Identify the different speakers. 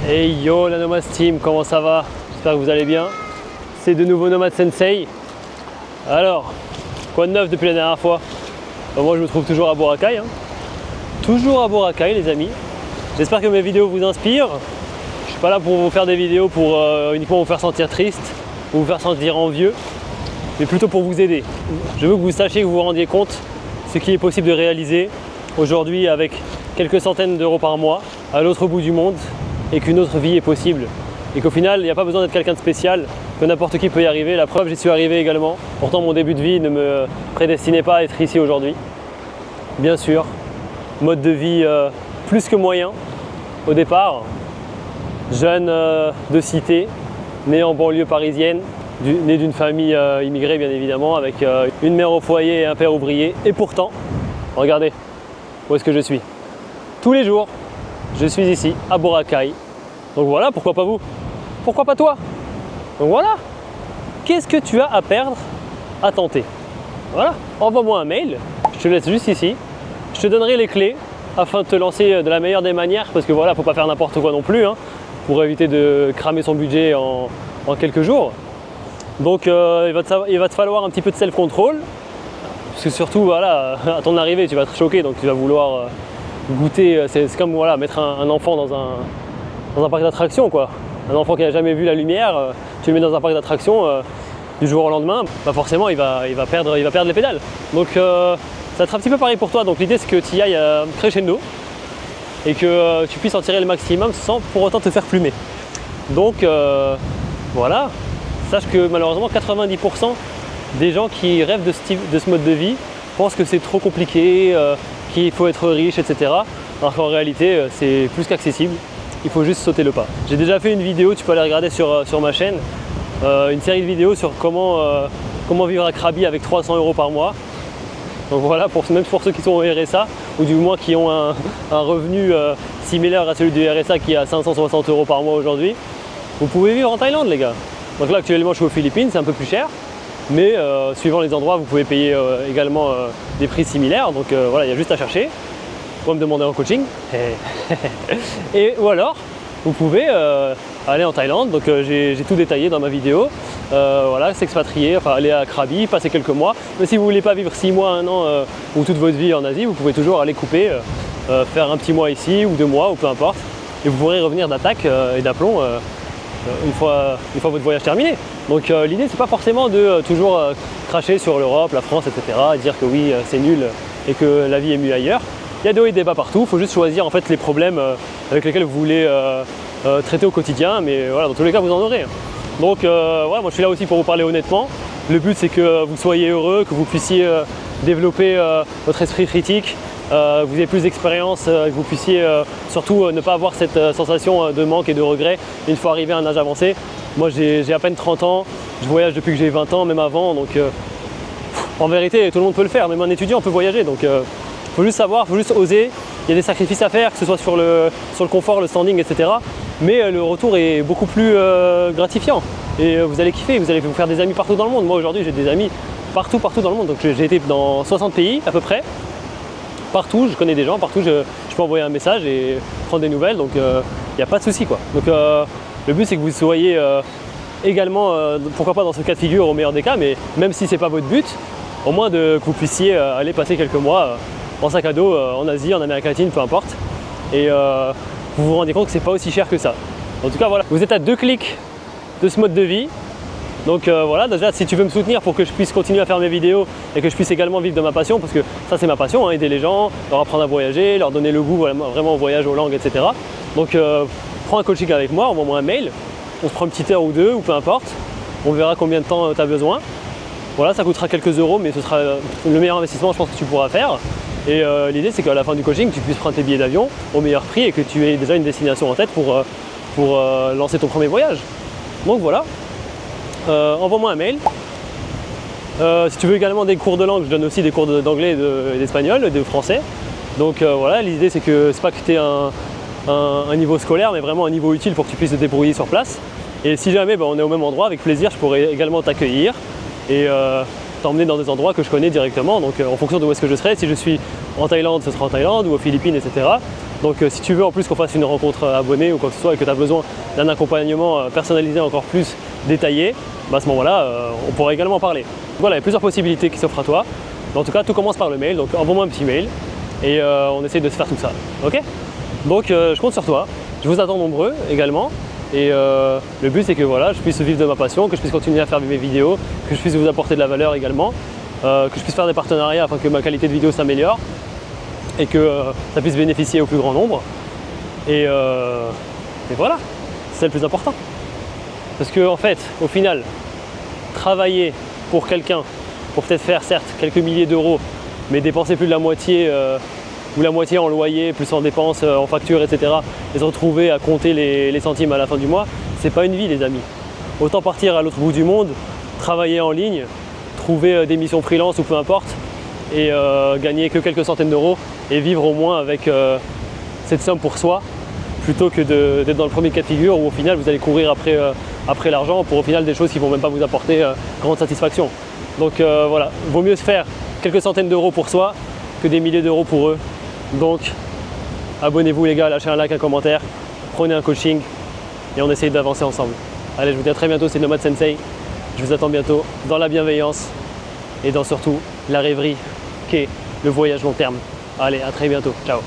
Speaker 1: Hey yo la Nomad Team, comment ça va? J'espère que vous allez bien. C'est de nouveau Nomad Sensei. Alors, quoi de neuf depuis la dernière fois? Moi je me trouve toujours à Boracay, hein. Toujours à Boracay les amis. J'espère que mes vidéos vous inspirent. Je suis pas là pour vous faire des vidéos pour uniquement vous faire sentir triste ou vous faire sentir envieux, mais plutôt pour vous aider. Je veux que vous sachiez, que vous vous rendiez compte ce qui est possible de réaliser aujourd'hui avec quelques centaines d'euros par mois à l'autre bout du monde, et qu'une autre vie est possible. Et qu'au final, il n'y a pas besoin d'être quelqu'un de spécial, que n'importe qui peut y arriver. La preuve, j'y suis arrivé également. Pourtant, mon début de vie ne me prédestinait pas à être ici aujourd'hui. Bien sûr, mode de vie plus que moyen au départ. Jeune de cité, né en banlieue parisienne, né d'une famille immigrée bien évidemment, avec une mère au foyer et un père ouvrier. Et pourtant, regardez où est-ce que je suis. Tous les jours, je suis ici, à Boracay. Donc voilà, pourquoi pas vous? Pourquoi pas toi? Donc voilà, qu'est-ce que tu as à perdre, à tenter? Voilà, envoie-moi un mail, je te laisse juste ici. Je te donnerai les clés afin de te lancer de la meilleure des manières, parce que voilà, faut pas faire n'importe quoi non plus, hein, pour éviter de cramer son budget en quelques jours. Donc il va te falloir un petit peu de self-control, parce que surtout, voilà, à ton arrivée, tu vas être choqué, donc tu vas vouloir goûter. C'est comme voilà, mettre un enfant dans un parc d'attractions, quoi. Un enfant qui n'a jamais vu la lumière, tu le mets dans un parc d'attractions du jour au lendemain, bah forcément il va perdre les pédales. Donc ça va être un petit peu pareil pour toi. Donc l'idée c'est que tu y ailles crescendo et que tu puisses en tirer le maximum sans pour autant te faire plumer. Donc voilà, sache que malheureusement 90% des gens qui rêvent de ce mode de vie pensent que c'est trop compliqué, qu'il faut être riche, etc. Alors qu'en réalité c'est plus qu'accessible. Il faut juste sauter le pas. J'ai déjà fait une vidéo, tu peux aller regarder sur ma chaîne, une série de vidéos sur comment vivre à Krabi avec 300 euros par mois. Donc voilà, même pour ceux qui sont au RSA, ou du moins qui ont un revenu similaire à celui du RSA qui est à 560 euros par mois aujourd'hui, vous pouvez vivre en Thaïlande les gars. Donc là actuellement je suis aux Philippines, c'est un peu plus cher, mais suivant les endroits vous pouvez payer également des prix similaires. Donc voilà, il y a juste à chercher. Pour me demander en coaching. Ou alors, vous pouvez aller en Thaïlande. Donc j'ai tout détaillé dans ma vidéo. Voilà, s'expatrier, enfin aller à Krabi, passer quelques mois. Mais si vous ne voulez pas vivre 6 mois, 1 an ou toute votre vie en Asie, vous pouvez toujours aller couper, faire un petit mois ici ou 2 mois ou peu importe. Et vous pourrez revenir d'attaque et d'aplomb une fois votre voyage terminé. Donc l'idée c'est pas forcément de toujours cracher sur l'Europe, la France, etc. Et dire que oui c'est nul et que la vie est mieux ailleurs. Il y a des hauts et des bas partout, il faut juste choisir en fait les problèmes avec lesquels vous voulez traiter au quotidien, mais voilà, dans tous les cas vous en aurez. Donc voilà, moi je suis là aussi pour vous parler honnêtement. Le but c'est que vous soyez heureux, que vous puissiez développer votre esprit critique, vous ayez plus d'expérience, que vous puissiez surtout ne pas avoir cette sensation de manque et de regret une fois arrivé à un âge avancé. Moi j'ai à peine 30 ans, je voyage depuis que j'ai 20 ans, même avant, donc en vérité tout le monde peut le faire, même un étudiant peut voyager. Donc faut juste savoir, faut juste oser. Il y a des sacrifices à faire, que ce soit sur le confort, le standing, etc. Mais le retour est beaucoup plus gratifiant. Et vous allez kiffer, vous allez vous faire des amis partout dans le monde. Moi aujourd'hui j'ai des amis partout dans le monde. Donc j'ai été dans 60 pays à peu près. Partout, je connais des gens, partout je peux envoyer un message et prendre des nouvelles. Donc il n'y a pas de souci quoi. Donc le but c'est que vous soyez également, pourquoi pas dans ce cas de figure au meilleur des cas, mais même si c'est pas votre but, au moins que vous puissiez aller passer quelques mois en sac à dos en Asie, en Amérique latine, peu importe. Et vous vous rendez compte que c'est pas aussi cher que ça. En tout cas voilà, vous êtes à 2 clics de ce mode de vie. Donc voilà, déjà si tu veux me soutenir pour que je puisse continuer à faire mes vidéos et que je puisse également vivre de ma passion, parce que ça c'est ma passion, hein, aider les gens, leur apprendre à voyager, leur donner le goût vraiment au voyage, aux langues, etc. Donc prends un coaching avec moi, envoie-moi un mail, on se prend une petite heure ou deux, ou peu importe, on verra combien de temps tu as besoin. Voilà, ça coûtera quelques euros, mais ce sera le meilleur investissement je pense que tu pourras faire. Et l'idée c'est qu'à la fin du coaching, tu puisses prendre tes billets d'avion au meilleur prix et que tu aies déjà une destination en tête pour lancer ton premier voyage. Donc voilà, envoie-moi un mail. Si tu veux également des cours de langue, je donne aussi des cours d'anglais et d'espagnol, de français. Donc voilà, l'idée c'est que c'est pas que tu aies un niveau scolaire, mais vraiment un niveau utile pour que tu puisses te débrouiller sur place. Et si jamais on est au même endroit, avec plaisir, je pourrais également t'accueillir et t'emmener dans des endroits que je connais directement. Donc en fonction de où est-ce que je serai, si je suis en Thaïlande, ce sera en Thaïlande ou aux Philippines, etc. Donc si tu veux en plus qu'on fasse une rencontre abonnée ou quoi que ce soit et que tu as besoin d'un accompagnement personnalisé encore plus détaillé, bah à ce moment-là, on pourrait également en parler. Voilà, il y a plusieurs possibilités qui s'offrent à toi. Mais en tout cas, tout commence par le mail, donc envoie-moi un petit mail et on essaye de se faire tout ça. Ok? Donc je compte sur toi. Je vous attends nombreux également. Et le but c'est que voilà, je puisse vivre de ma passion, que je puisse continuer à faire mes vidéos, que je puisse vous apporter de la valeur également, que je puisse faire des partenariats afin que ma qualité de vidéo s'améliore et que ça puisse bénéficier au plus grand nombre. Et voilà, c'est le plus important. Parce que en fait, au final, travailler pour quelqu'un, pour peut-être faire certes quelques milliers d'euros, mais dépenser plus de la moitié ou la moitié en loyer, plus en dépenses, en factures, etc. et se retrouver à compter les centimes à la fin du mois, c'est pas une vie les amis. Autant partir à l'autre bout du monde, travailler en ligne, trouver des missions freelance ou peu importe, et gagner que quelques centaines d'euros et vivre au moins avec cette somme pour soi, plutôt que d'être dans le premier cas de figure où au final vous allez courir après l'argent pour au final des choses qui ne vont même pas vous apporter grande satisfaction. Donc voilà, vaut mieux se faire quelques centaines d'euros pour soi que des milliers d'euros pour eux. Donc abonnez-vous les gars, lâchez un like, un commentaire, prenez un coaching et on essaye d'avancer ensemble. Allez, je vous dis à très bientôt, c'est Nomad Sensei. Je vous attends bientôt dans la bienveillance et dans surtout la rêverie qu'est le voyage long terme. Allez, à très bientôt, ciao.